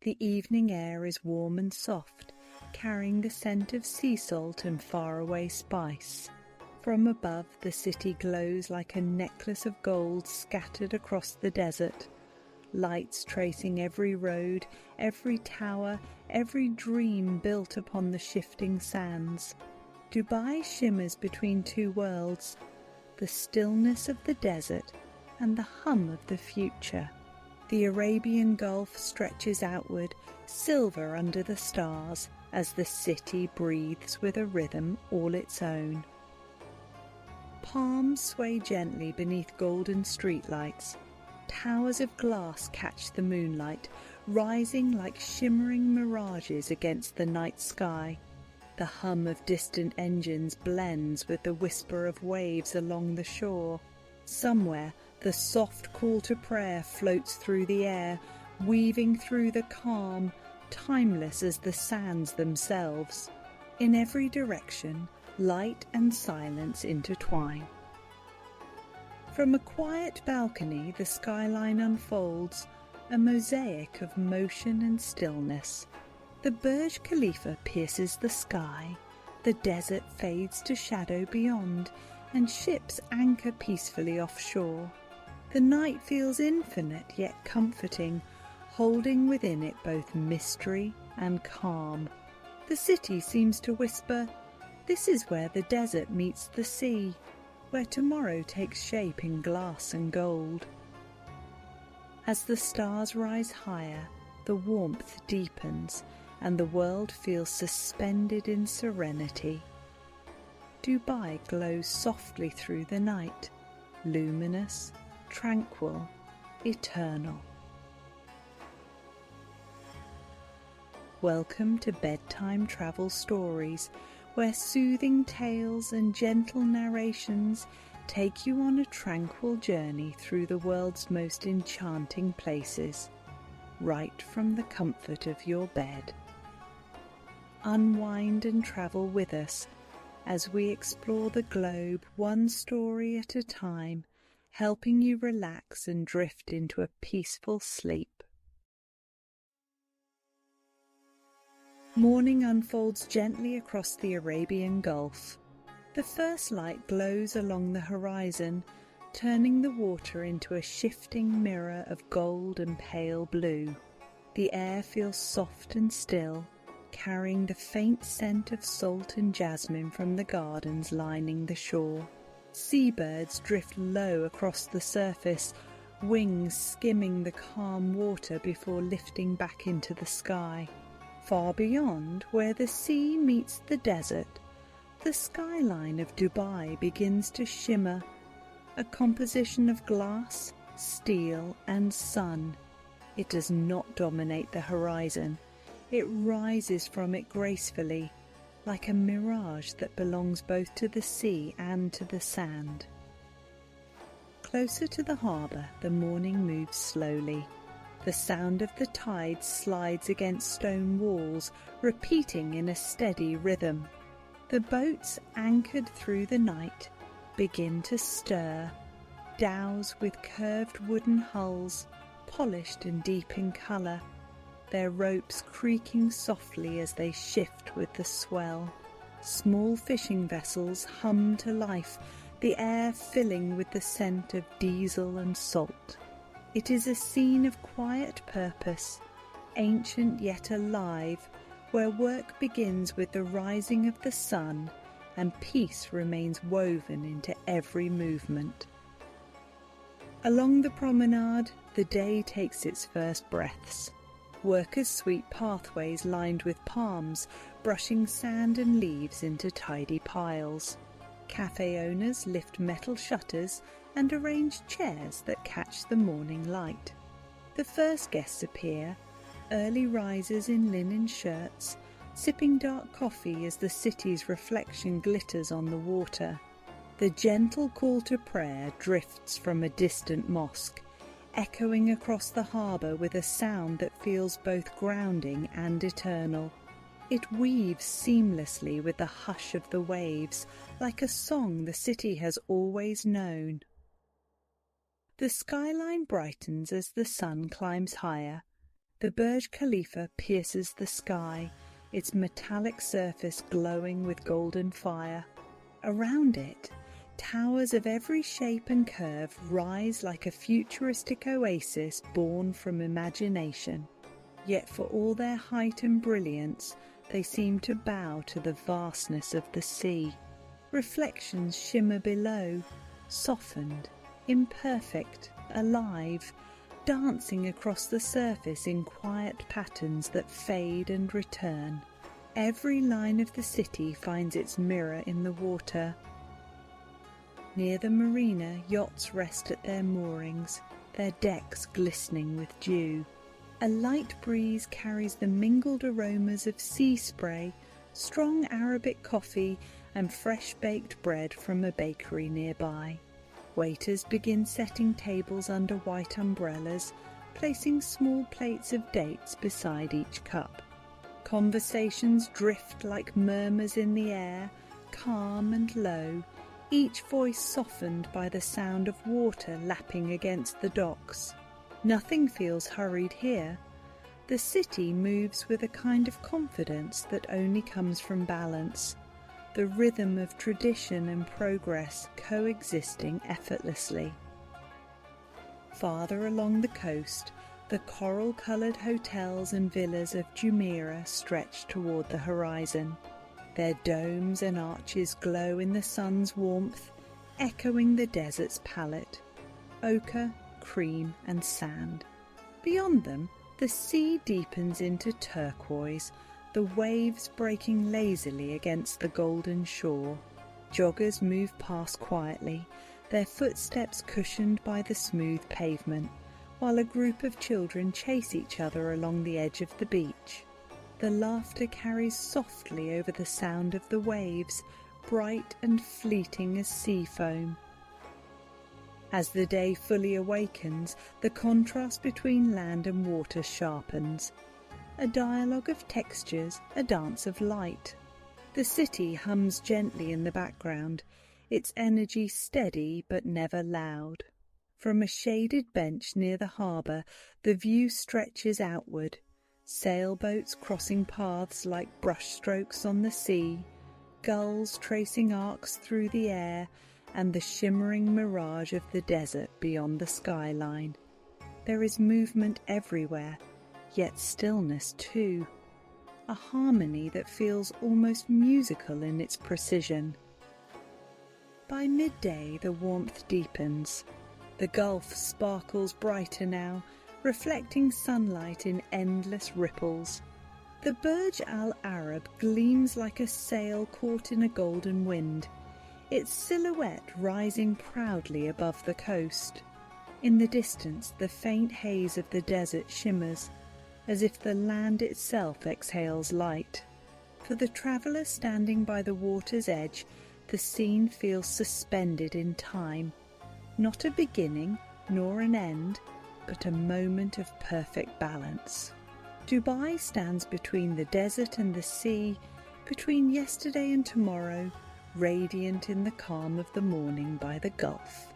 The evening air is warm and soft, carrying the scent of sea salt and faraway spice. From above, the city glows like a necklace of gold scattered across the desert, lights tracing every road, every tower, every dream built upon the shifting sands. Dubai shimmers between two worlds, the stillness of the desert and the hum of the future. The Arabian Gulf stretches outward, silver under the stars, as the city breathes with a rhythm all its own. Palms sway gently beneath golden streetlights. Towers of glass catch the moonlight, rising like shimmering mirages against the night sky. The hum of distant engines blends with the whisper of waves along the shore. Somewhere, the soft call to prayer floats through the air, weaving through the calm, timeless as the sands themselves. In every direction, light and silence intertwine. From a quiet balcony, the skyline unfolds, a mosaic of motion and stillness. The Burj Khalifa pierces the sky, the desert fades to shadow beyond, and ships anchor peacefully offshore. The night feels infinite yet comforting, holding within it both mystery and calm. The city seems to whisper, "This is where the desert meets the sea, where tomorrow takes shape in glass and gold." As the stars rise higher, the warmth deepens, and the world feels suspended in serenity. Dubai glows softly through the night, luminous, tranquil, eternal. Welcome to Bedtime Travel Stories, where soothing tales and gentle narrations take you on a tranquil journey through the world's most enchanting places, right from the comfort of your bed. Unwind and travel with us as we explore the globe one story at a time, helping you relax and drift into a peaceful sleep. Morning unfolds gently across the Arabian Gulf. The first light glows along the horizon, turning the water into a shifting mirror of gold and pale blue. The air feels soft and still, carrying the faint scent of salt and jasmine from the gardens lining the shore. Seabirds drift low across the surface, wings skimming the calm water before lifting back into the sky. Far beyond, where the sea meets the desert, the skyline of Dubai begins to shimmer, a composition of glass, steel and sun. It does not dominate the horizon. It rises from it gracefully, like a mirage that belongs both to the sea and to the sand. Closer to the harbour, the morning moves slowly. The sound of the tide slides against stone walls, repeating in a steady rhythm. The boats, anchored through the night, begin to stir. Dhows with curved wooden hulls, polished and deep in colour, their ropes creaking softly as they shift with the swell. Small fishing vessels hum to life, the air filling with the scent of diesel and salt. It is a scene of quiet purpose, ancient yet alive, where work begins with the rising of the sun and peace remains woven into every movement. Along the promenade, the day takes its first breaths. Workers sweep pathways lined with palms, brushing sand and leaves into tidy piles. Cafe owners lift metal shutters and arrange chairs that catch the morning light. The first guests appear, early risers in linen shirts, sipping dark coffee as the city's reflection glitters on the water. The gentle call to prayer drifts from a distant mosque, echoing across the harbour with a sound that feels both grounding and eternal. It weaves seamlessly with the hush of the waves, like a song the city has always known. The skyline brightens as the sun climbs higher. The Burj Khalifa pierces the sky, its metallic surface glowing with golden fire. Around it, towers of every shape and curve rise like a futuristic oasis born from imagination. Yet for all their height and brilliance, they seem to bow to the vastness of the sea. Reflections shimmer below, softened, imperfect, alive, dancing across the surface in quiet patterns that fade and return. Every line of the city finds its mirror in the water. Near the marina, yachts rest at their moorings, their decks glistening with dew. A light breeze carries the mingled aromas of sea spray, strong Arabic coffee, and fresh-baked bread from a bakery nearby. Waiters begin setting tables under white umbrellas, placing small plates of dates beside each cup. Conversations drift like murmurs in the air, calm and low, each voice softened by the sound of water lapping against the docks. Nothing feels hurried here. The city moves with a kind of confidence that only comes from balance, the rhythm of tradition and progress coexisting effortlessly. Farther along the coast, the coral-coloured hotels and villas of Jumeirah stretch toward the horizon. Their domes and arches glow in the sun's warmth, echoing the desert's palette: ochre, cream and sand. Beyond them, the sea deepens into turquoise, the waves breaking lazily against the golden shore. Joggers move past quietly, their footsteps cushioned by the smooth pavement, while a group of children chase each other along the edge of the beach. The laughter carries softly over the sound of the waves, bright and fleeting as sea foam. As the day fully awakens, the contrast between land and water sharpens. A dialogue of textures, a dance of light. The city hums gently in the background, its energy steady but never loud. From a shaded bench near the harbour, the view stretches outward. Sailboats crossing paths like brushstrokes on the sea, gulls tracing arcs through the air, and the shimmering mirage of the desert beyond the skyline. There is movement everywhere, yet stillness too, a harmony that feels almost musical in its precision. By midday the warmth deepens. The Gulf sparkles brighter now, reflecting sunlight in endless ripples. The Burj Al Arab gleams like a sail caught in a golden wind, its silhouette rising proudly above the coast. In the distance, the faint haze of the desert shimmers, as if the land itself exhales light. For the traveller standing by the water's edge, the scene feels suspended in time, not a beginning nor an end, but a moment of perfect balance. Dubai stands between the desert and the sea, between yesterday and tomorrow, radiant in the calm of the morning by the Gulf.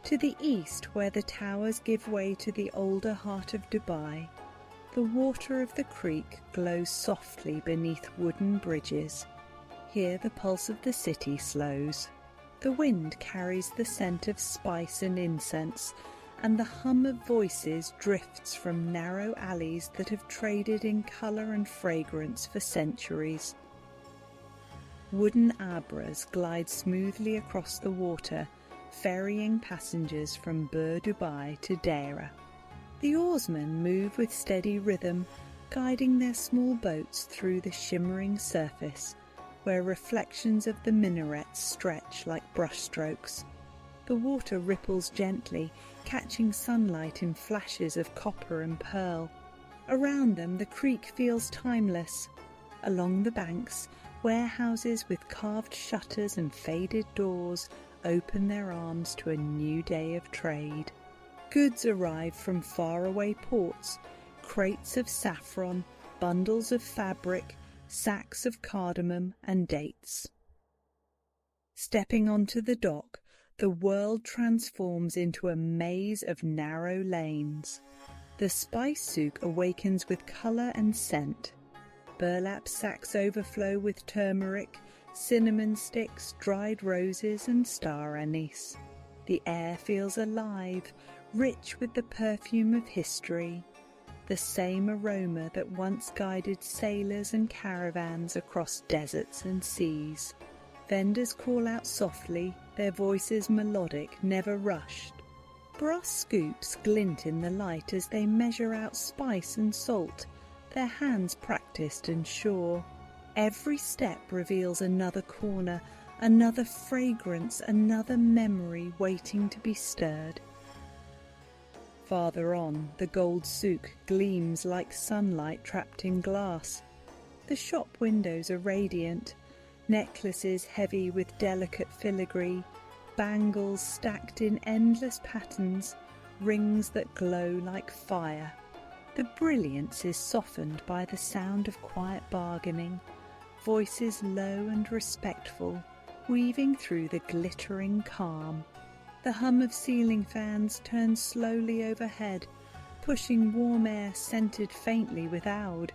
To the east, where the towers give way to the older heart of Dubai, the water of the creek glows softly beneath wooden bridges. Here the pulse of the city slows. The wind carries the scent of spice and incense, and the hum of voices drifts from narrow alleys that have traded in colour and fragrance for centuries. Wooden abras glide smoothly across the water, ferrying passengers from Bur Dubai to Deira. The oarsmen move with steady rhythm, guiding their small boats through the shimmering surface, where reflections of the minarets stretch like brushstrokes. The water ripples gently, catching sunlight in flashes of copper and pearl. Around them the creek feels timeless. Along the banks, warehouses with carved shutters and faded doors open their arms to a new day of trade. Goods arrive from faraway ports, crates of saffron, bundles of fabric, sacks of cardamom and dates. Stepping onto the dock, The world transforms into a maze of narrow lanes. The spice souk awakens with colour and scent. Burlap sacks overflow with turmeric, cinnamon sticks, dried roses and star anise. The air feels alive, rich with the perfume of history, the same aroma that once guided sailors and caravans across deserts and seas. Vendors call out softly, their voices melodic, never rushed. Brass scoops glint in the light as they measure out spice and salt, their hands practiced and sure. Every step reveals another corner, another fragrance, another memory waiting to be stirred. Farther on, the gold souk gleams like sunlight trapped in glass. The shop windows are radiant, necklaces heavy with delicate filigree, bangles stacked in endless patterns, rings that glow like fire. The brilliance is softened by the sound of quiet bargaining, voices low and respectful, weaving through the glittering calm. The hum of ceiling fans turns slowly overhead, pushing warm air scented faintly with oud,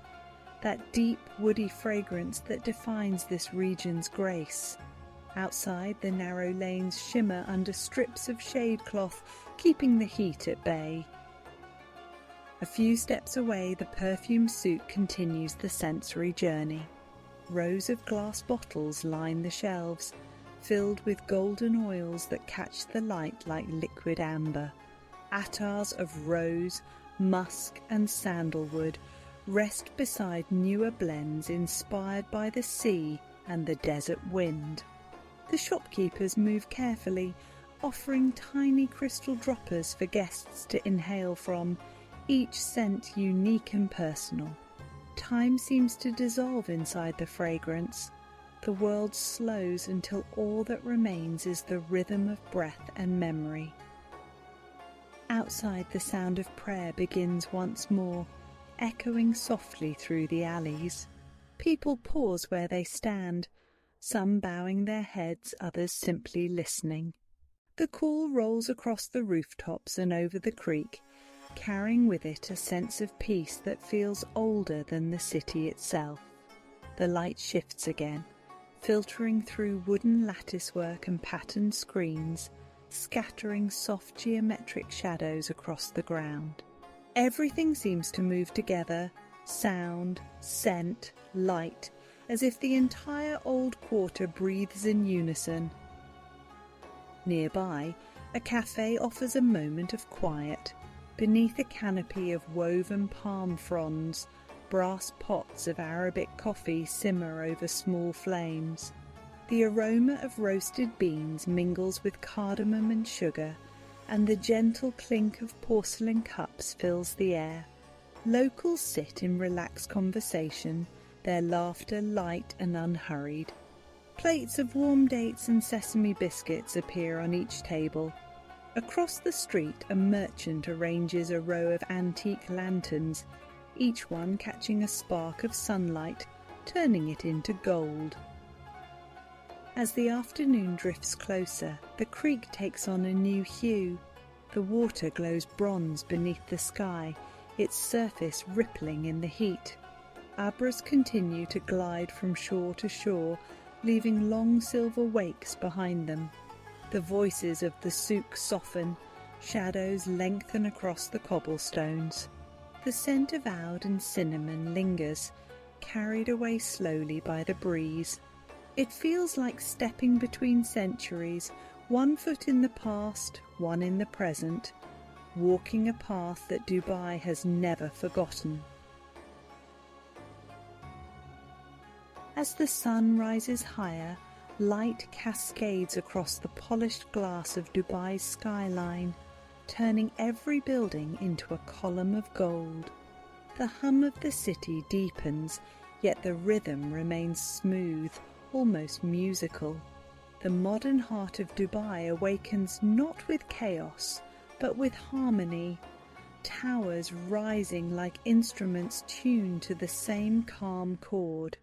that deep woody fragrance that defines this region's grace. Outside, the narrow lanes shimmer under strips of shade cloth, keeping the heat at bay. A few steps away, the perfume souk continues the sensory journey. Rows of glass bottles line the shelves, filled with golden oils that catch the light like liquid amber. Attars of rose, musk and sandalwood rest beside newer blends inspired by the sea and the desert wind. The shopkeepers move carefully, offering tiny crystal droppers for guests to inhale from, each scent unique and personal. Time seems to dissolve inside the fragrance. The world slows until all that remains is the rhythm of breath and memory. Outside, the sound of prayer begins once more, echoing softly through the alleys. People pause where they stand, some bowing their heads, others simply listening. The call rolls across the rooftops and over the creek, carrying with it a sense of peace that feels older than the city itself. The light shifts again, filtering through wooden latticework and patterned screens, scattering soft geometric shadows across the ground. Everything seems to move together, sound, scent, light, as if the entire old quarter breathes in unison. Nearby, a cafe offers a moment of quiet. Beneath a canopy of woven palm fronds, brass pots of Arabic coffee simmer over small flames. The aroma of roasted beans mingles with cardamom and sugar, and the gentle clink of porcelain cups fills the air. Locals sit in relaxed conversation, their laughter light and unhurried. Plates of warm dates and sesame biscuits appear on each table. Across the street, a merchant arranges a row of antique lanterns, each one catching a spark of sunlight, turning it into gold. As the afternoon drifts closer, the creek takes on a new hue. The water glows bronze beneath the sky, its surface rippling in the heat. Abras continue to glide from shore to shore, leaving long silver wakes behind them. The voices of the souk soften, shadows lengthen across the cobblestones. The scent of oud and cinnamon lingers, carried away slowly by the breeze. It feels like stepping between centuries, one foot in the past, one in the present, walking a path that Dubai has never forgotten. As the sun rises higher, light cascades across the polished glass of Dubai's skyline, turning every building into a column of gold. The hum of the city deepens, yet the rhythm remains smooth, almost musical. The modern heart of Dubai awakens not with chaos, but with harmony, towers rising like instruments tuned to the same calm chord.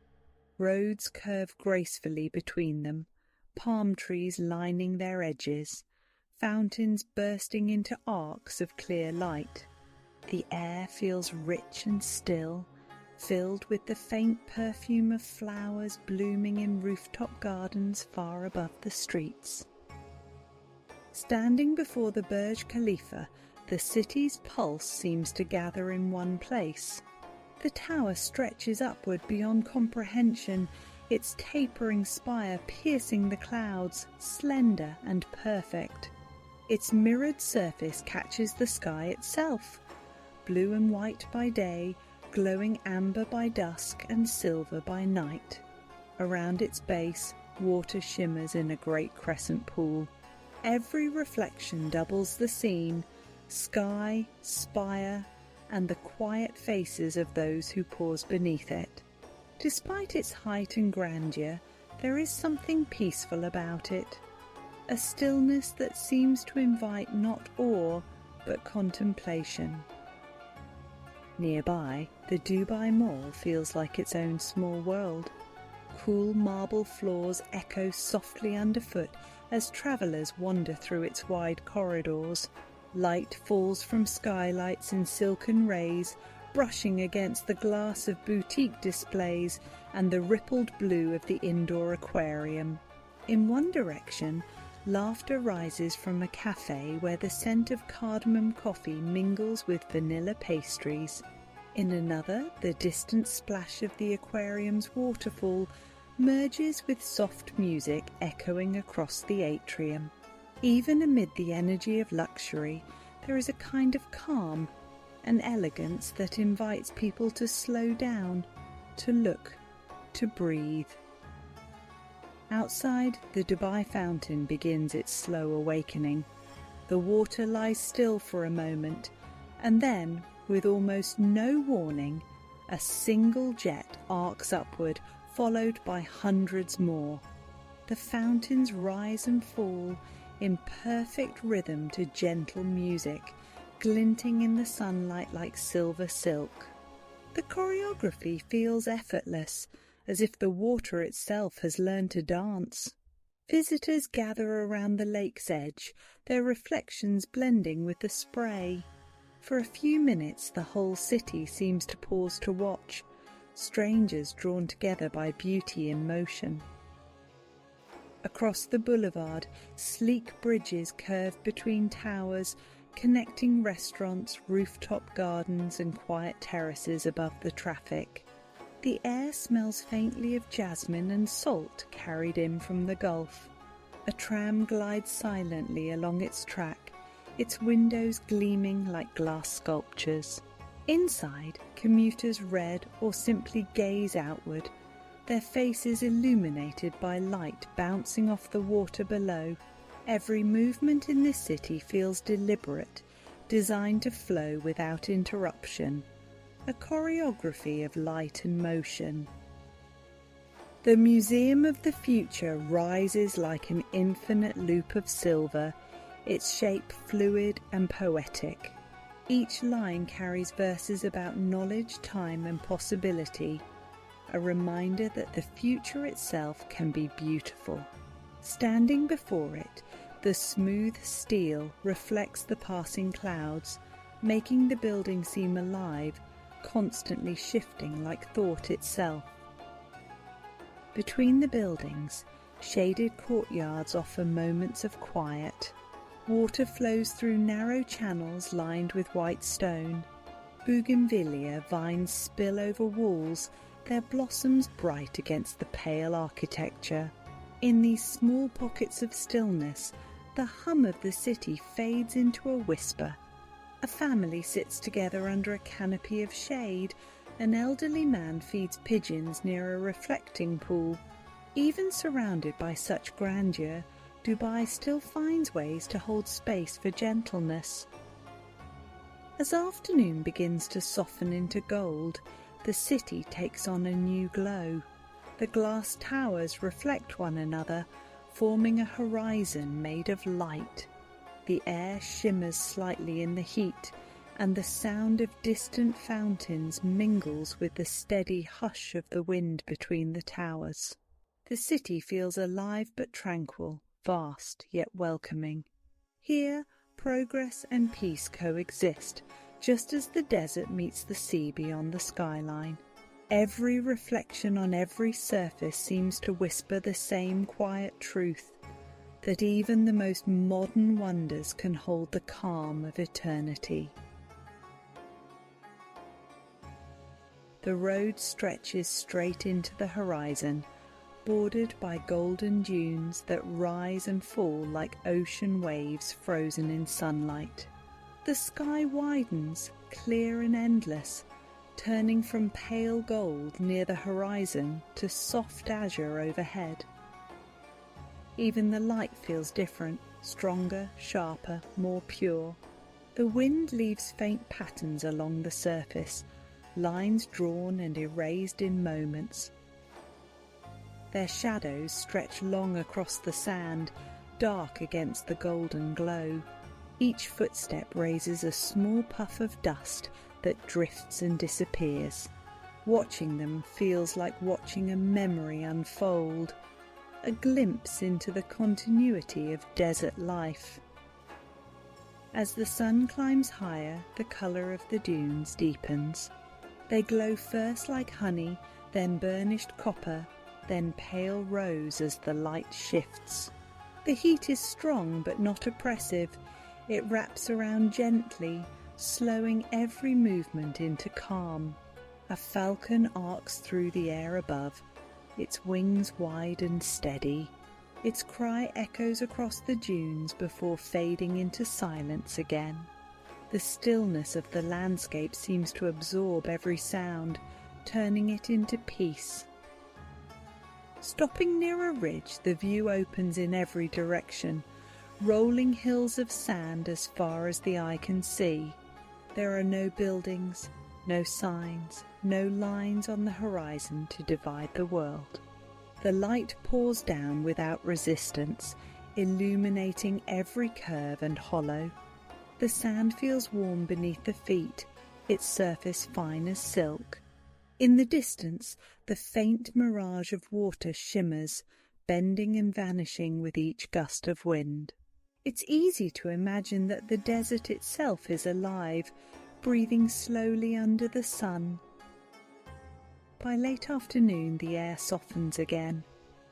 Roads curve gracefully between them, palm trees lining their edges. fountains bursting into arcs of clear light. The air feels rich and still, filled with the faint perfume of flowers blooming in rooftop gardens far above the streets. Standing before the Burj Khalifa, the city's pulse seems to gather in one place. The tower stretches upward beyond comprehension, its tapering spire piercing the clouds, slender and perfect. Its mirrored surface catches the sky itself, blue and white by day, glowing amber by dusk and silver by night. Around its base, water shimmers in a great crescent pool. Every reflection doubles the scene, sky, spire, and the quiet faces of those who pause beneath it. Despite its height and grandeur, there is something peaceful about it, a stillness that seems to invite not awe, but contemplation. Nearby, the Dubai Mall feels like its own small world. Cool marble floors echo softly underfoot as travellers wander through its wide corridors. Light falls from skylights in silken rays, brushing against the glass of boutique displays and the rippled blue of the indoor aquarium. In one direction, laughter rises from a cafe where the scent of cardamom coffee mingles with vanilla pastries. In another, the distant splash of the aquarium's waterfall merges with soft music echoing across the atrium. Even amid the energy of luxury, there is a kind of calm, an elegance that invites people to slow down, to look, to breathe. Outside, the Dubai fountain begins its slow awakening. The water lies still for a moment, and then, with almost no warning, a single jet arcs upward, followed by hundreds more. The fountains rise and fall in perfect rhythm to gentle music, glinting in the sunlight like silver silk. The choreography feels effortless, as if the water itself has learned to dance. Visitors gather around the lake's edge, their reflections blending with the spray. For a few minutes the whole city seems to pause to watch, strangers drawn together by beauty in motion. Across the boulevard, sleek bridges curve between towers, connecting restaurants, rooftop gardens and quiet terraces above the traffic. The air smells faintly of jasmine and salt carried in from the Gulf. A tram glides silently along its track, its windows gleaming like glass sculptures. Inside, commuters read or simply gaze outward, their faces illuminated by light bouncing off the water below. Every movement in this city feels deliberate, designed to flow without interruption. A choreography of light and motion. The Museum of the Future rises like an infinite loop of silver, its shape fluid and poetic. Each line carries verses about knowledge, time and possibility, a reminder that the future itself can be beautiful. Standing before it, the smooth steel reflects the passing clouds, making the building seem alive, constantly shifting like thought itself. Between the buildings, shaded courtyards offer moments of quiet. Water flows through narrow channels lined with white stone. Bougainvillea vines spill over walls, their blossoms bright against the pale architecture. In these small pockets of stillness, the hum of the city fades into a whisper. A family sits together under a canopy of shade. An elderly man feeds pigeons near a reflecting pool. Even surrounded by such grandeur, Dubai still finds ways to hold space for gentleness. As afternoon begins to soften into gold, the city takes on a new glow. The glass towers reflect one another, forming a horizon made of light. The air shimmers slightly in the heat, and the sound of distant fountains mingles with the steady hush of the wind between the towers. The city feels alive but tranquil, vast yet welcoming. Here, progress and peace coexist, just as the desert meets the sea beyond the skyline. Every reflection on every surface seems to whisper the same quiet truth, that even the most modern wonders can hold the calm of eternity. The road stretches straight into the horizon, bordered by golden dunes that rise and fall like ocean waves frozen in sunlight. The sky widens, clear and endless, turning from pale gold near the horizon to soft azure overhead. Even the light feels different, stronger, sharper, more pure. The wind leaves faint patterns along the surface, lines drawn and erased in moments. Their shadows stretch long across the sand, dark against the golden glow. Each footstep raises a small puff of dust that drifts and disappears. Watching them feels like watching a memory unfold, a glimpse into the continuity of desert life. As the sun climbs higher, the colour of the dunes deepens. They glow first like honey, then burnished copper, then pale rose as the light shifts. The heat is strong but not oppressive. It wraps around gently, slowing every movement into calm. A falcon arcs through the air above, its wings wide and steady. Its cry echoes across the dunes before fading into silence again. The stillness of the landscape seems to absorb every sound, turning it into peace. Stopping near a ridge, the view opens in every direction, rolling hills of sand as far as the eye can see. There are no buildings, no signs, no lines on the horizon to divide the world. The light pours down without resistance, illuminating every curve and hollow. The sand feels warm beneath the feet, its surface fine as silk. In the distance, the faint mirage of water shimmers, bending and vanishing with each gust of wind. It's easy to imagine that the desert itself is alive, breathing slowly under the sun. By late afternoon, the air softens again.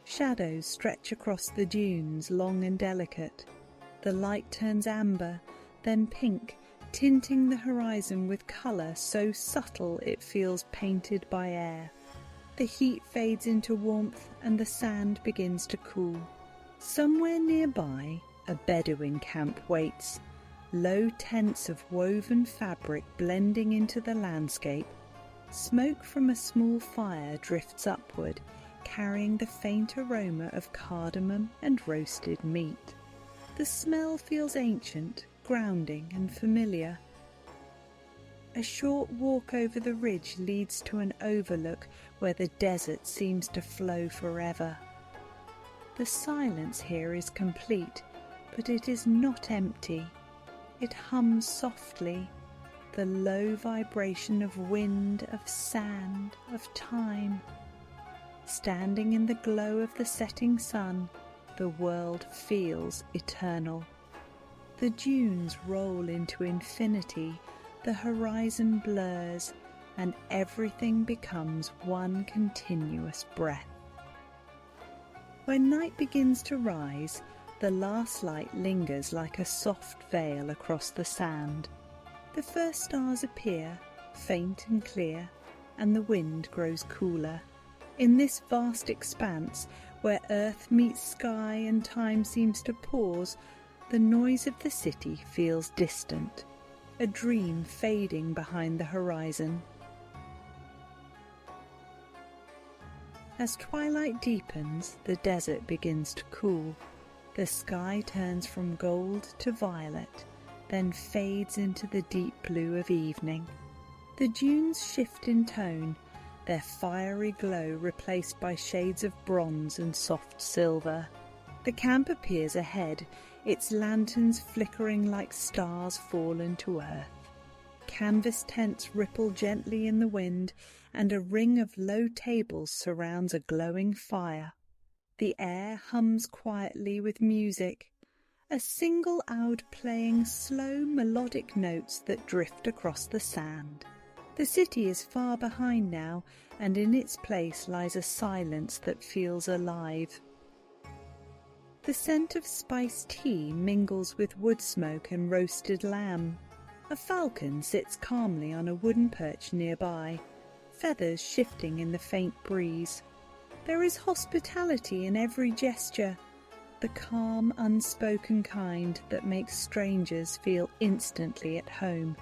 Shadows stretch across the dunes, long and delicate. The light turns amber, then pink, tinting the horizon with colour so subtle it feels painted by air. The heat fades into warmth and the sand begins to cool. Somewhere nearby, a Bedouin camp waits, low tents of woven fabric blending into the landscape. Smoke from a small fire drifts upward, carrying the faint aroma of cardamom and roasted meat. The smell feels ancient, grounding and familiar. A short walk over the ridge leads to an overlook where the desert seems to flow forever. The silence here is complete, but it is not empty. It hums softly, the low vibration of wind, of sand, of time. Standing in the glow of the setting sun, the world feels eternal. The dunes roll into infinity, the horizon blurs, and everything becomes one continuous breath. When night begins to rise, the last light lingers like a soft veil across the sand. The first stars appear, faint and clear, and the wind grows cooler. In this vast expanse, where earth meets sky and time seems to pause, the noise of the city feels distant, a dream fading behind the horizon. As twilight deepens, the desert begins to cool. The sky turns from gold to violet, then fades into the deep blue of evening. The dunes shift in tone, their fiery glow replaced by shades of bronze and soft silver. The camp appears ahead, its lanterns flickering like stars fallen to earth. Canvas tents ripple gently in the wind, and a ring of low tables surrounds a glowing fire. The air hums quietly with music, a single oud playing slow melodic notes that drift across the sand. The city is far behind now, and in its place lies a silence that feels alive. The scent of spiced tea mingles with wood smoke and roasted lamb. A falcon sits calmly on a wooden perch nearby, feathers shifting in the faint breeze. There is hospitality in every gesture, the calm, unspoken kind that makes strangers feel instantly at home.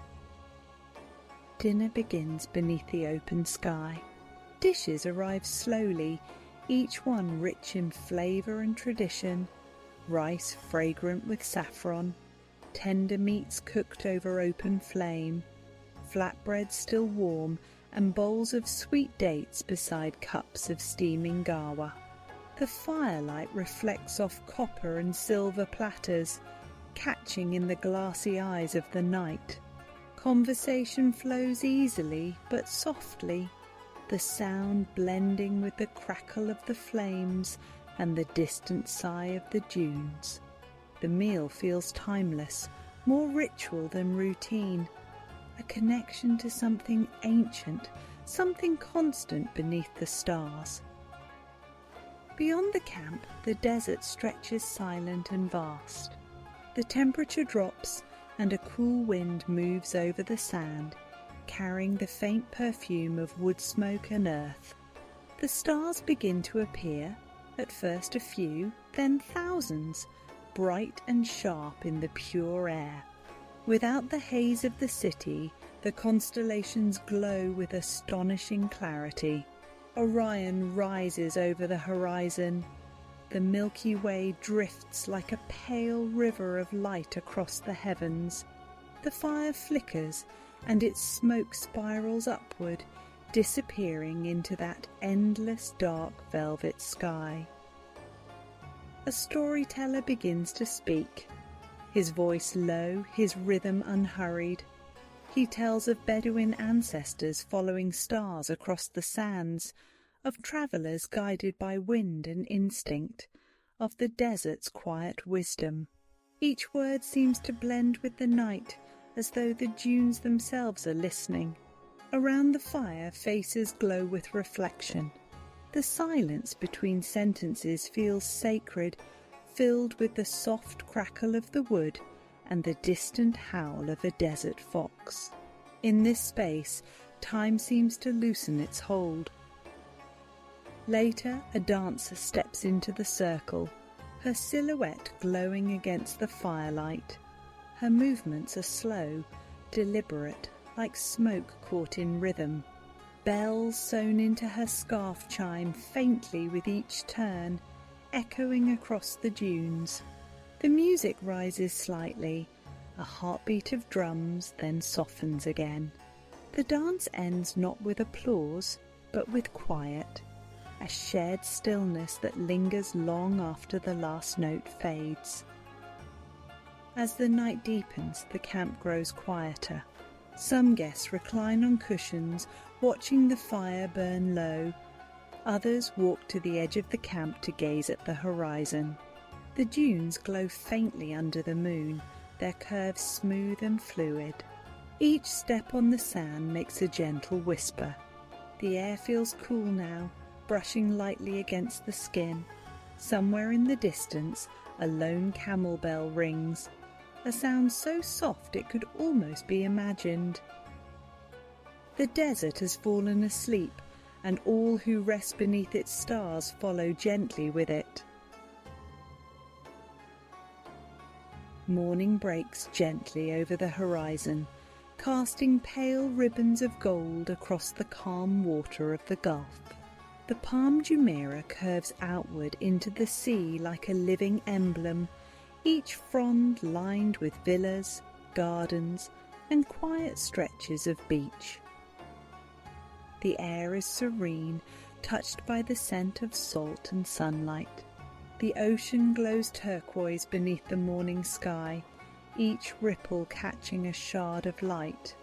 Dinner begins beneath the open sky. Dishes arrive slowly, each one rich in flavour and tradition. Rice fragrant with saffron, tender meats cooked over open flame, flatbread still warm, and bowls of sweet dates beside cups of steaming gawa. The firelight reflects off copper and silver platters, catching in the glassy eyes of the night. Conversation flows easily but softly, the sound blending with the crackle of the flames and the distant sigh of the dunes. The meal feels timeless, more ritual than routine, a connection to something ancient, something constant beneath the stars. Beyond the camp, the desert stretches silent and vast. The temperature drops, and a cool wind moves over the sand, carrying the faint perfume of wood smoke and earth. The stars begin to appear, at first a few, then thousands, bright and sharp in the pure air. Without the haze of the city, the constellations glow with astonishing clarity. Orion rises over the horizon. The Milky Way drifts like a pale river of light across the heavens. The fire flickers, and its smoke spirals upward, disappearing into that endless dark velvet sky. A storyteller begins to speak, his voice low, his rhythm unhurried. He tells of Bedouin ancestors following stars across the sands, of travellers guided by wind and instinct, of the desert's quiet wisdom. Each word seems to blend with the night, as though the dunes themselves are listening. Around the fire, faces glow with reflection. The silence between sentences feels sacred, filled with the soft crackle of the wood and the distant howl of a desert fox. In this space, time seems to loosen its hold. Later, a dancer steps into the circle, her silhouette glowing against the firelight. Her movements are slow, deliberate, like smoke caught in rhythm. Bells sewn into her scarf chime faintly with each turn, echoing across the dunes. The music rises slightly, a heartbeat of drums, then softens again. The dance ends not with applause, but with quiet, a shared stillness that lingers long after the last note fades. As the night deepens, the camp grows quieter. Some guests recline on cushions, watching the fire burn low. Others walk to the edge of the camp to gaze at the horizon. The dunes glow faintly under the moon, their curves smooth and fluid. Each step on the sand makes a gentle whisper. The air feels cool now, brushing lightly against the skin. Somewhere in the distance, a lone camel bell rings, a sound so soft it could almost be imagined. The desert has fallen asleep, and all who rest beneath its stars follow gently with it. Morning breaks gently over the horizon, casting pale ribbons of gold across the calm water of the Gulf. The Palm Jumeirah curves outward into the sea like a living emblem, each frond lined with villas, gardens, and quiet stretches of beach. The air is serene, touched by the scent of salt and sunlight. The ocean glows turquoise beneath the morning sky, each ripple catching a shard of light.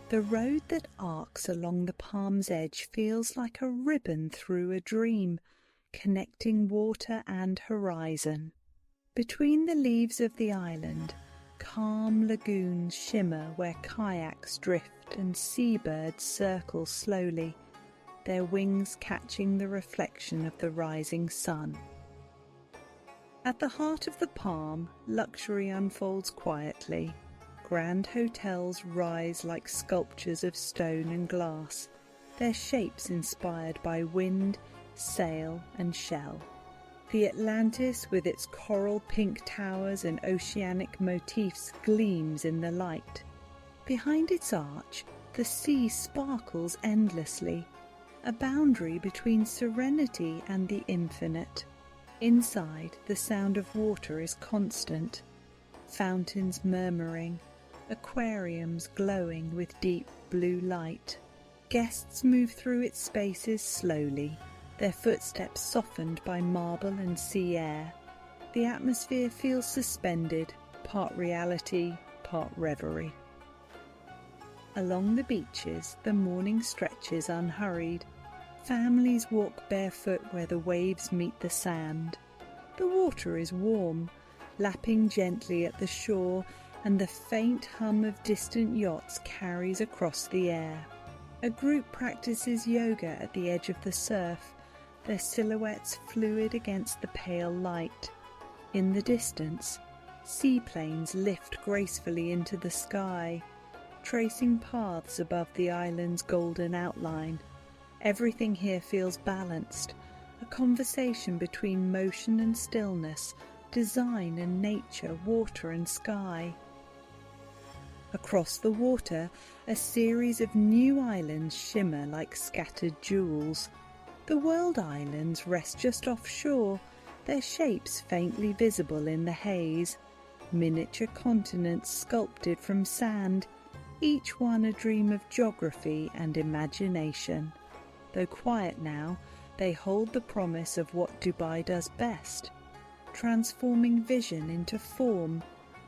The road that arcs along the palm's edge feels like a ribbon through a dream, connecting water and horizon. Between the leaves of the island, calm lagoons shimmer where kayaks drift and seabirds circle slowly, their wings catching the reflection of the rising sun. At the heart of the palm, luxury unfolds quietly. Grand hotels rise like sculptures of stone and glass, their shapes inspired by wind, sail and shell. The Atlantis, with its coral pink towers and oceanic motifs, gleams in the light. Behind its arch, the sea sparkles endlessly, a boundary between serenity and the infinite. Inside, the sound of water is constant, fountains murmuring, aquariums glowing with deep blue light. Guests move through its spaces slowly, their footsteps softened by marble and sea air. The atmosphere feels suspended, part reality, part reverie. Along the beaches, the morning stretches unhurried. Families walk barefoot where the waves meet the sand. The water is warm, lapping gently at the shore, and the faint hum of distant yachts carries across the air. A group practices yoga at the edge of the surf, their silhouettes fluid against the pale light. In the distance, seaplanes lift gracefully into the sky, tracing paths above the island's golden outline. Everything here feels balanced, a conversation between motion and stillness, design and nature, water and sky. Across the water, a series of new islands shimmer like scattered jewels. The world islands rest just offshore, their shapes faintly visible in the haze. Miniature continents sculpted from sand, each one a dream of geography and imagination. Though quiet now, they hold the promise of what Dubai does best, transforming vision into form,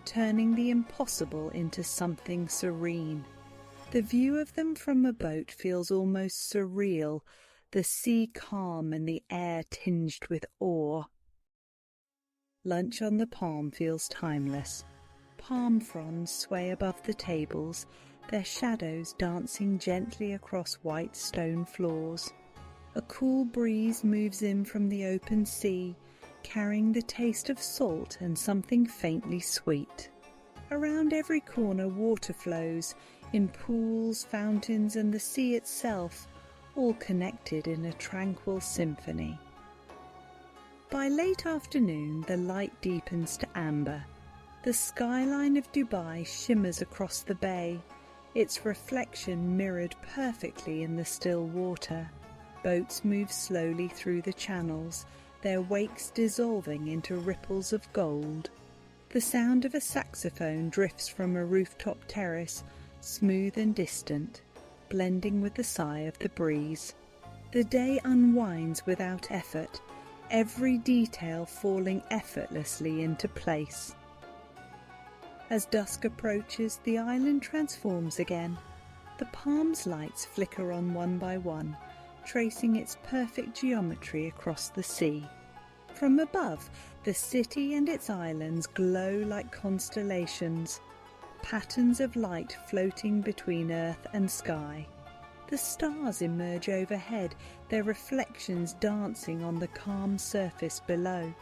turning the impossible into something serene. The view of them from a boat feels almost surreal, the sea calm and the air tinged with awe. Lunch on the palm feels timeless. Palm fronds sway above the tables, their shadows dancing gently across white stone floors. A cool breeze moves in from the open sea, carrying the taste of salt and something faintly sweet. Around every corner water flows, in pools, fountains and the sea itself, all connected in a tranquil symphony. By late afternoon, the light deepens to amber. The skyline of Dubai shimmers across the bay, its reflection mirrored perfectly in the still water. Boats move slowly through the channels, their wakes dissolving into ripples of gold. The sound of a saxophone drifts from a rooftop terrace, smooth and distant, blending with the sigh of the breeze. The day unwinds without effort, every detail falling effortlessly into place. As dusk approaches, the island transforms again. The palm's lights flicker on one by one, tracing its perfect geometry across the sea. From above, the city and its islands glow like constellations, patterns of light floating between earth and sky. The stars emerge overhead, their reflections dancing on the calm surface below.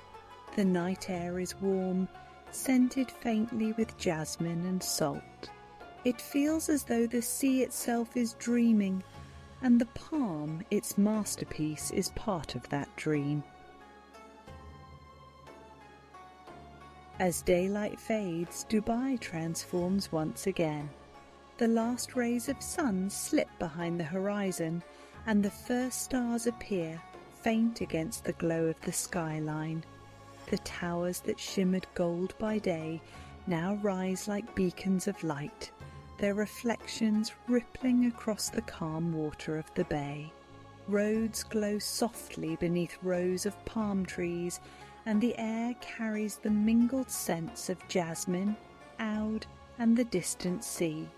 The night air is warm, scented faintly with jasmine and salt. It feels as though the sea itself is dreaming, and the palm, its masterpiece, is part of that dream. As daylight fades, Dubai transforms once again. The last rays of sun slip behind the horizon, and the first stars appear, faint against the glow of the skyline. The towers that shimmered gold by day now rise like beacons of light, their reflections rippling across the calm water of the bay. Roads glow softly beneath rows of palm trees, and the air carries the mingled scents of jasmine, oud, and the distant sea.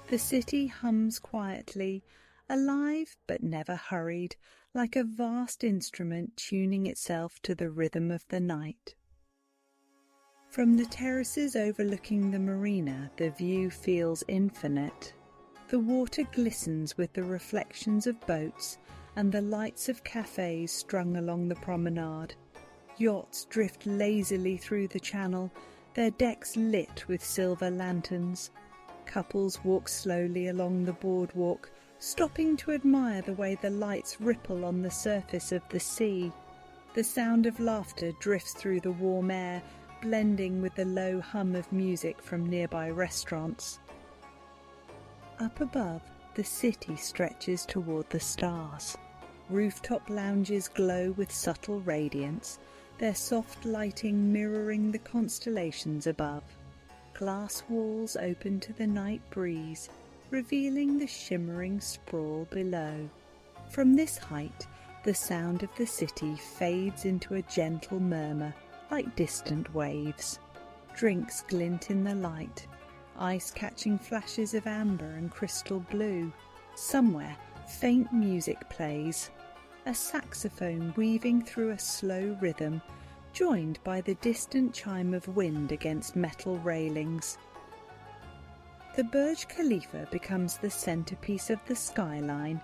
The city hums quietly, alive but never hurried, like a vast instrument tuning itself to the rhythm of the night. From the terraces overlooking the marina, the view feels infinite. The water glistens with the reflections of boats and the lights of cafes strung along the promenade. Yachts drift lazily through the channel, their decks lit with silver lanterns. Couples walk slowly along the boardwalk, stopping to admire the way the lights ripple on the surface of the sea. The sound of laughter drifts through the warm air, blending with the low hum of music from nearby restaurants. Up above, the city stretches toward the stars. Rooftop lounges glow with subtle radiance, their soft lighting mirroring the constellations above. Glass walls open to the night breeze, revealing the shimmering sprawl below. From this height, the sound of the city fades into a gentle murmur, like distant waves. Drinks glint in the light, ice catching flashes of amber and crystal blue. Somewhere, faint music plays, a saxophone weaving through a slow rhythm, joined by the distant chime of wind against metal railings. The Burj Khalifa becomes the centerpiece of the skyline,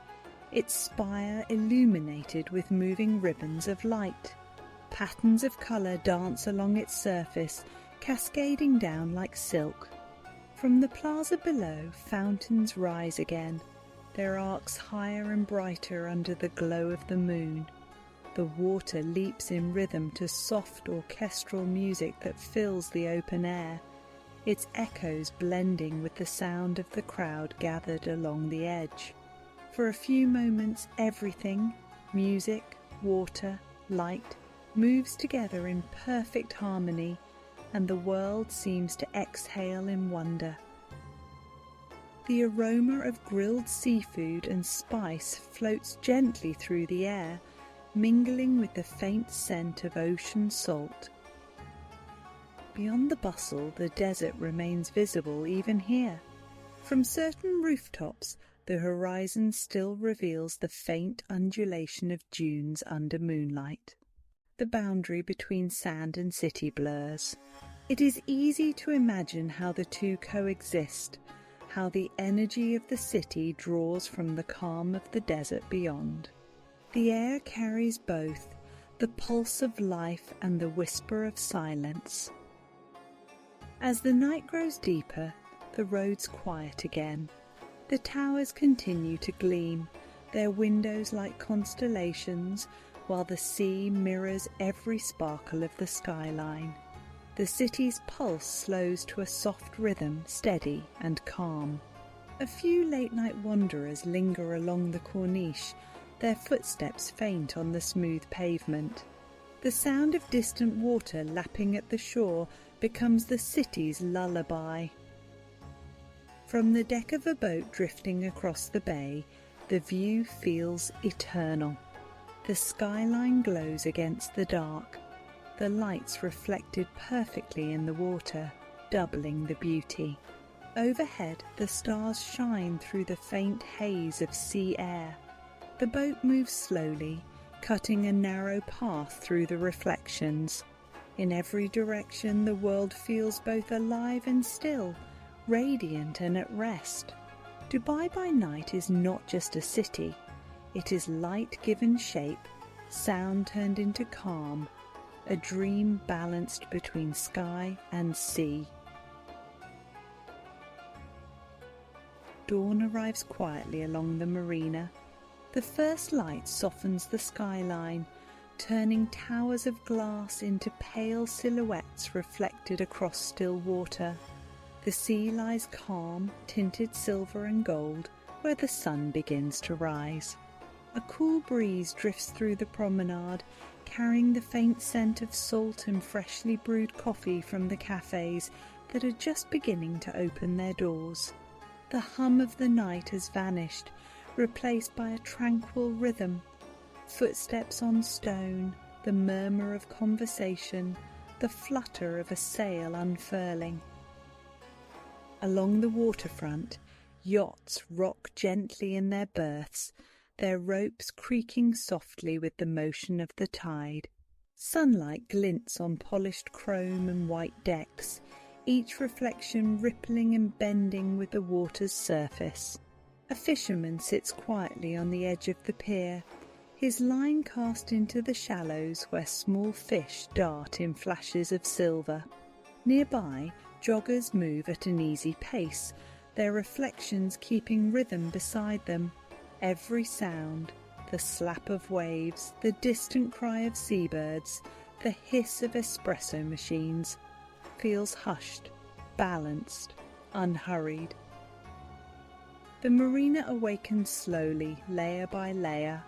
its spire illuminated with moving ribbons of light. Patterns of colour dance along its surface, cascading down like silk. From the plaza below, fountains rise again, their arcs higher and brighter under the glow of the moon. The water leaps in rhythm to soft orchestral music that fills the open air, its echoes blending with the sound of the crowd gathered along the edge. For a few moments, everything, music, water, light, moves together in perfect harmony, and the world seems to exhale in wonder. The aroma of grilled seafood and spice floats gently through the air, mingling with the faint scent of ocean salt. Beyond the bustle, the desert remains visible even here. From certain rooftops, the horizon still reveals the faint undulation of dunes under moonlight. The boundary between sand and city blurs. It is easy to imagine how the two coexist, how the energy of the city draws from the calm of the desert beyond. The air carries both, the pulse of life and the whisper of silence. As the night grows deeper, the roads quiet again. The towers continue to gleam, their windows like constellations, while the sea mirrors every sparkle of the skyline. The city's pulse slows to a soft rhythm, steady and calm. A few late-night wanderers linger along the corniche, their footsteps faint on the smooth pavement. The sound of distant water lapping at the shore becomes the city's lullaby. From the deck of a boat drifting across the bay, the view feels eternal. The skyline glows against the dark, the lights reflected perfectly in the water, doubling the beauty. Overhead, the stars shine through the faint haze of sea air. The boat moves slowly, cutting a narrow path through the reflections. In every direction, the world feels both alive and still, radiant and at rest. Dubai by night is not just a city. It is light given shape, sound turned into calm, a dream balanced between sky and sea. Dawn arrives quietly along the marina. The first light softens the skyline, turning towers of glass into pale silhouettes reflected across still water. The sea lies calm, tinted silver and gold, where the sun begins to rise. A cool breeze drifts through the promenade, carrying the faint scent of salt and freshly brewed coffee from the cafes that are just beginning to open their doors. The hum of the night has vanished, replaced by a tranquil rhythm. Footsteps on stone, the murmur of conversation, the flutter of a sail unfurling. Along the waterfront, yachts rock gently in their berths, their ropes creaking softly with the motion of the tide. Sunlight glints on polished chrome and white decks, each reflection rippling and bending with the water's surface. A fisherman sits quietly on the edge of the pier, his line cast into the shallows where small fish dart in flashes of silver. Nearby, joggers move at an easy pace, their reflections keeping rhythm beside them. Every sound, the slap of waves, the distant cry of seabirds, the hiss of espresso machines, feels hushed, balanced, unhurried. The marina awakens slowly, layer by layer.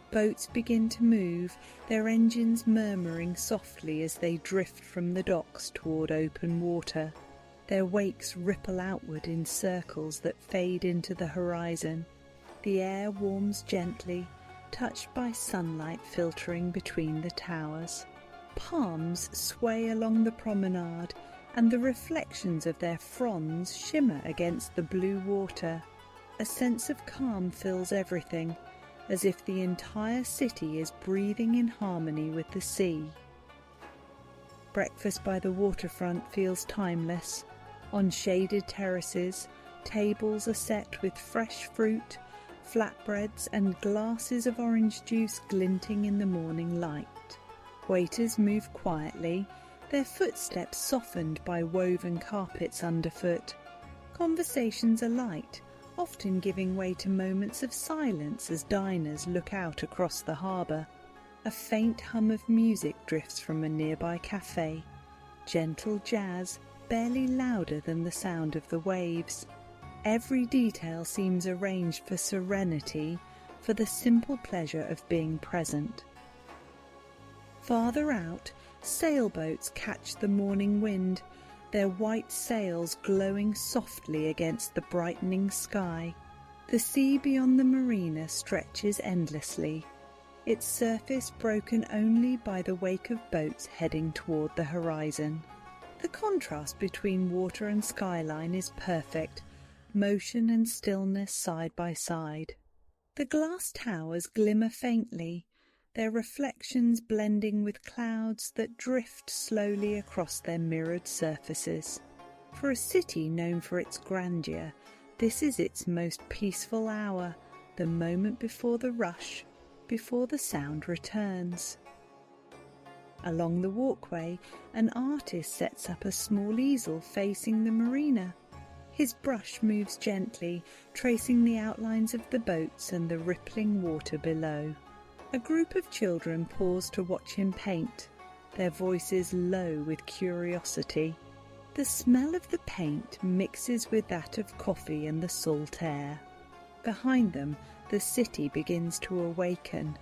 Boats begin to move, their engines murmuring softly as they drift from the docks toward open water. Their wakes ripple outward in circles that fade into the horizon. The air warms gently, touched by sunlight filtering between the towers. Palms sway along the promenade, and the reflections of their fronds shimmer against the blue water. A sense of calm fills everything, as if the entire city is breathing in harmony with the sea. Breakfast by the waterfront feels timeless. On shaded terraces, tables are set with fresh fruit, flatbreads and glasses of orange juice glinting in the morning light. Waiters move quietly, their footsteps softened by woven carpets underfoot. Conversations are light, often giving way to moments of silence as diners look out across the harbour. A faint hum of music drifts from a nearby cafe, gentle jazz, barely louder than the sound of the waves. Every detail seems arranged for serenity, for the simple pleasure of being present. Farther out, sailboats catch the morning wind, their white sails glowing softly against the brightening sky. The sea beyond the marina stretches endlessly, its surface broken only by the wake of boats heading toward the horizon. The contrast between water and skyline is perfect, motion and stillness side by side. The glass towers glimmer faintly, their reflections blending with clouds that drift slowly across their mirrored surfaces. For a city known for its grandeur, this is its most peaceful hour, the moment before the rush, before the sound returns. Along the walkway, an artist sets up a small easel facing the marina. His brush moves gently, tracing the outlines of the boats and the rippling water below. A group of children pause to watch him paint, their voices low with curiosity. The smell of the paint mixes with that of coffee and the salt air. Behind them, the city begins to awaken.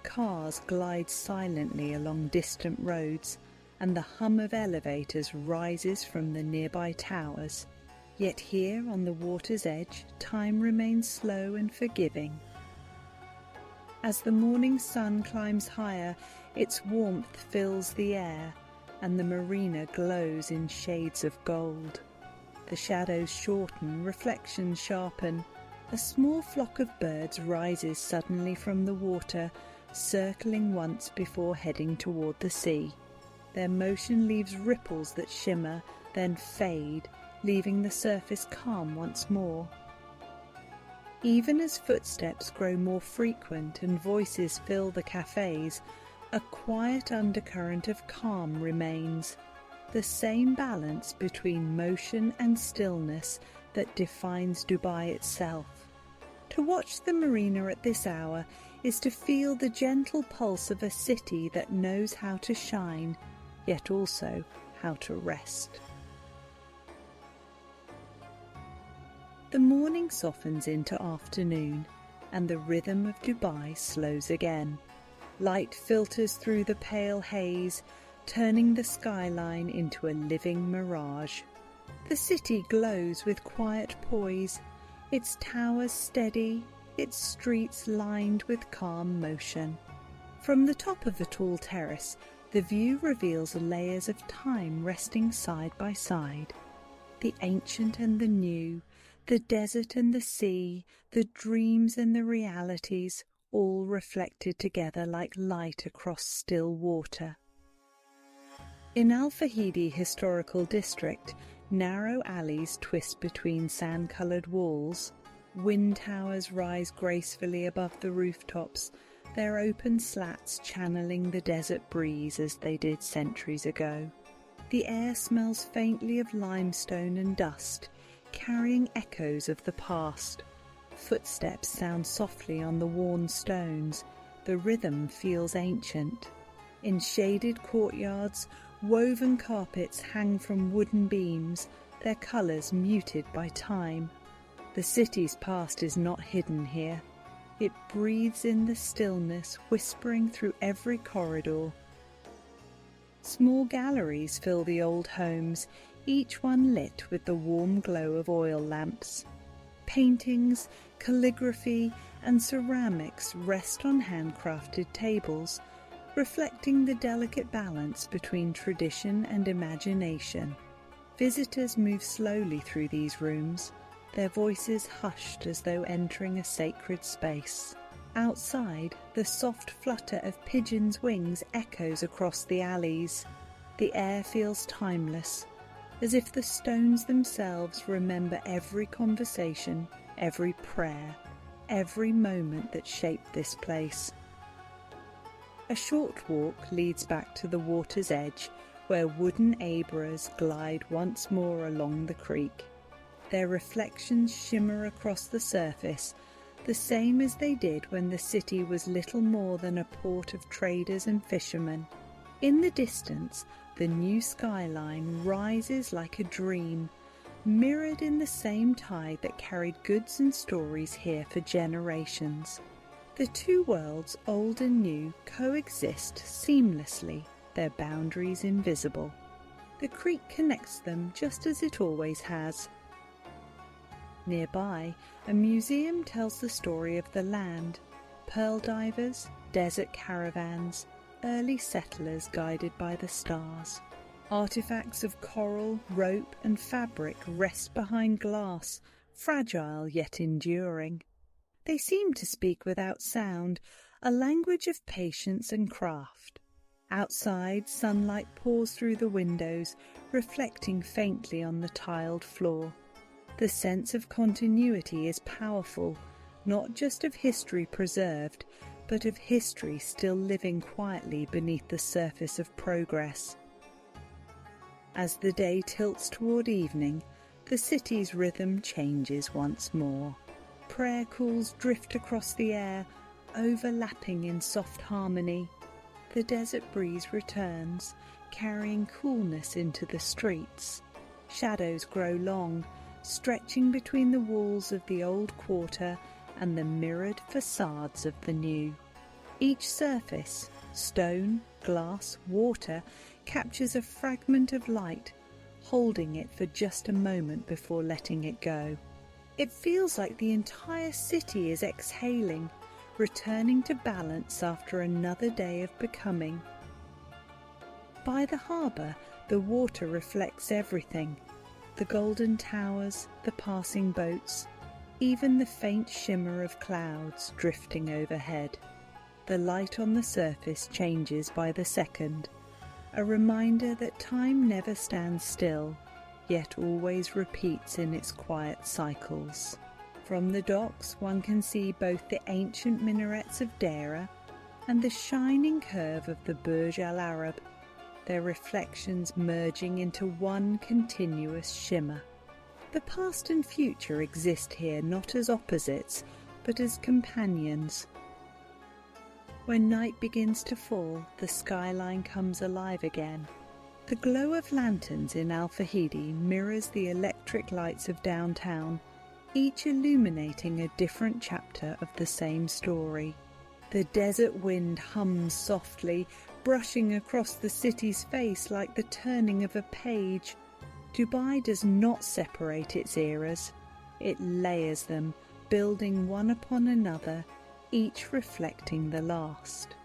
Cars glide silently along distant roads, and the hum of elevators rises from the nearby towers. Yet here on the water's edge, time remains slow and forgiving. As the morning sun climbs higher, its warmth fills the air, and the marina glows in shades of gold. The shadows shorten, reflections sharpen. A small flock of birds rises suddenly from the water, circling once before heading toward the sea. Their motion leaves ripples that shimmer, then fade, leaving the surface calm once more. Even as footsteps grow more frequent and voices fill the cafes, a quiet undercurrent of calm remains, the same balance between motion and stillness that defines Dubai itself. To watch the marina at this hour is to feel the gentle pulse of a city that knows how to shine, yet also how to rest. The morning softens into afternoon, and the rhythm of Dubai slows again. Light filters through the pale haze, turning the skyline into a living mirage. The city glows with quiet poise, its towers steady, its streets lined with calm motion. From the top of a tall terrace, the view reveals layers of time resting side by side. The ancient and the new, the desert and the sea, the dreams and the realities, all reflected together like light across still water. In Al Fahidi Historical District, narrow alleys twist between sand-coloured walls. Wind towers rise gracefully above the rooftops, their open slats channeling the desert breeze as they did centuries ago. The air smells faintly of limestone and dust, carrying echoes of the past. Footsteps sound softly on the worn stones. The rhythm feels ancient. In shaded courtyards, woven carpets hang from wooden beams, their colours muted by time. The city's past is not hidden here. It breathes in the stillness, whispering through every corridor. Small galleries fill the old homes, each one lit with the warm glow of oil lamps. Paintings, calligraphy, and ceramics rest on handcrafted tables, reflecting the delicate balance between tradition and imagination. Visitors move slowly through these rooms, their voices hushed as though entering a sacred space. Outside, the soft flutter of pigeons' wings echoes across the alleys. The air feels timeless, as if the stones themselves remember every conversation, every prayer, every moment that shaped this place. A short walk leads back to the water's edge, where wooden abras glide once more along the creek. Their reflections shimmer across the surface, the same as they did when the city was little more than a port of traders and fishermen. In the distance, the new skyline rises like a dream, mirrored in the same tide that carried goods and stories here for generations. The two worlds, old and new, coexist seamlessly, their boundaries invisible. The creek connects them just as it always has. Nearby, a museum tells the story of the land, pearl divers, desert caravans, early settlers guided by the stars. Artifacts of coral, rope and fabric rest behind glass, fragile yet enduring. They seem to speak without sound, a language of patience and craft. Outside, sunlight pours through the windows, reflecting faintly on the tiled floor. The sense of continuity is powerful, not just of history preserved, but of history still living quietly beneath the surface of progress. As the day tilts toward evening, the city's rhythm changes once more. Prayer calls drift across the air, overlapping in soft harmony. The desert breeze returns, carrying coolness into the streets. Shadows grow long, stretching between the walls of the old quarter and the mirrored facades of the new. Each surface, stone, glass, water, captures a fragment of light, holding it for just a moment before letting it go. It feels like the entire city is exhaling, returning to balance after another day of becoming. By the harbour, the water reflects everything. The golden towers, the passing boats, even the faint shimmer of clouds drifting overhead. The light on the surface changes by the second, a reminder that time never stands still, yet always repeats in its quiet cycles. From the docks one can see both the ancient minarets of Deira and the shining curve of the Burj Al Arab, their reflections merging into one continuous shimmer. The past and future exist here not as opposites, but as companions. When night begins to fall, the skyline comes alive again. The glow of lanterns in Al Fahidi mirrors the electric lights of downtown, each illuminating a different chapter of the same story. The desert wind hums softly, brushing across the city's face like the turning of a page. Dubai does not separate its eras. It layers them, building one upon another, each reflecting the last.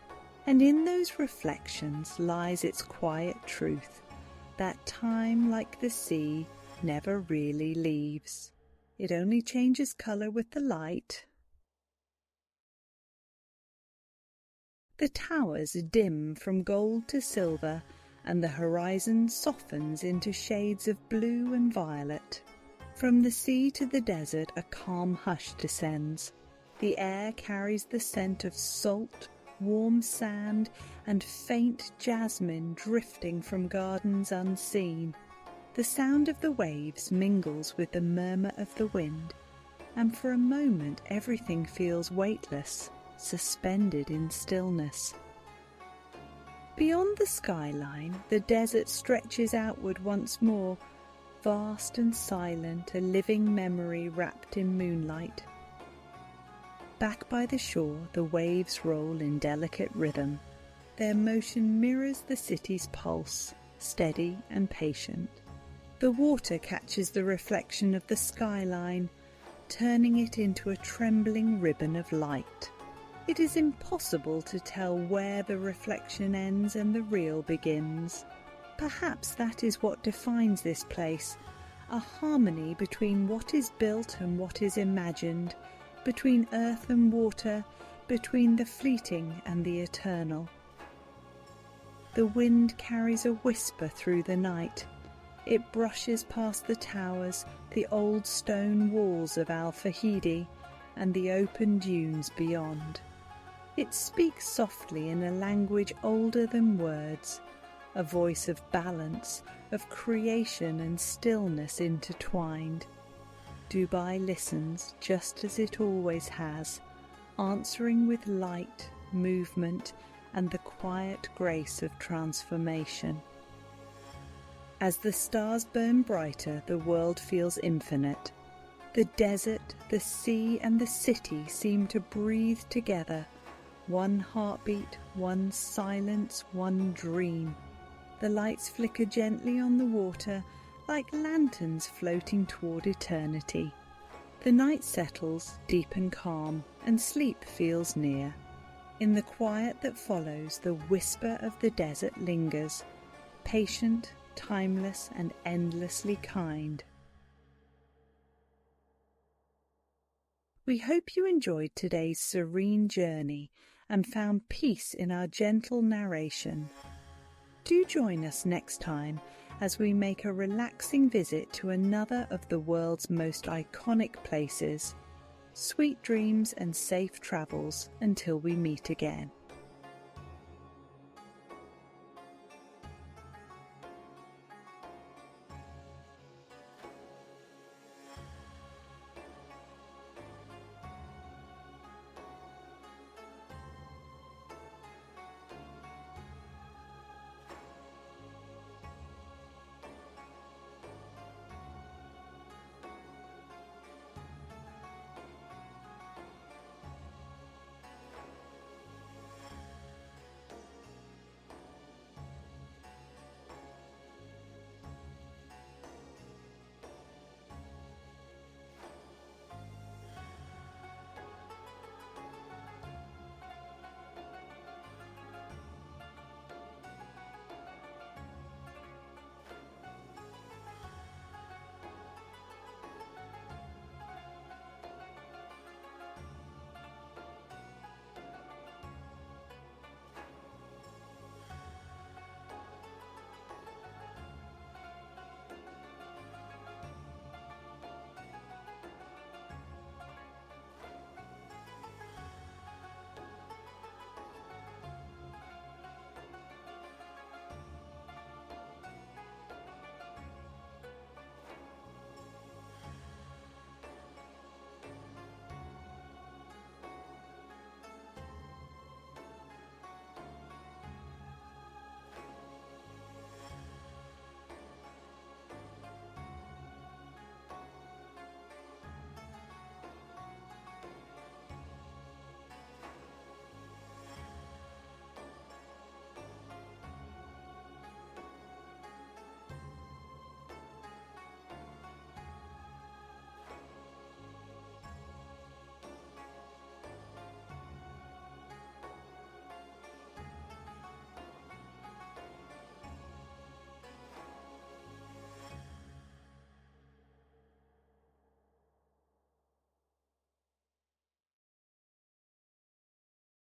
And in those reflections lies its quiet truth, that time, like the sea, never really leaves. It only changes colour with the light, The towers dim from gold to silver, and the horizon softens into shades of blue and violet. From the sea to the desert a calm hush descends. The air carries the scent of salt, warm sand, and faint jasmine drifting from gardens unseen. The sound of the waves mingles with the murmur of the wind, and for a moment everything feels weightless, suspended in stillness. Beyond the skyline, the desert stretches outward once more, vast and silent, a living memory wrapped in moonlight. Back by the shore, the waves roll in delicate rhythm. Their motion mirrors the city's pulse, steady and patient. The water catches the reflection of the skyline, turning it into a trembling ribbon of light. It is impossible to tell where the reflection ends and the real begins. Perhaps that is what defines this place, a harmony between what is built and what is imagined, between earth and water, between the fleeting and the eternal. The wind carries a whisper through the night. It brushes past the towers, the old stone walls of Al Fahidi, and the open dunes beyond. It speaks softly in a language older than words, a voice of balance, of creation and stillness intertwined. Dubai listens just as it always has, answering with light, movement, and the quiet grace of transformation. As the stars burn brighter, the world feels infinite. The desert, the sea, and the city seem to breathe together, one heartbeat, one silence, one dream. The lights flicker gently on the water, like lanterns floating toward eternity. The night settles, deep and calm, and sleep feels near. In the quiet that follows, the whisper of the desert lingers, patient, timeless, and endlessly kind. We hope you enjoyed today's serene journey and found peace in our gentle narration. Do join us next time as we make a relaxing visit to another of the world's most iconic places. Sweet dreams and safe travels until we meet again.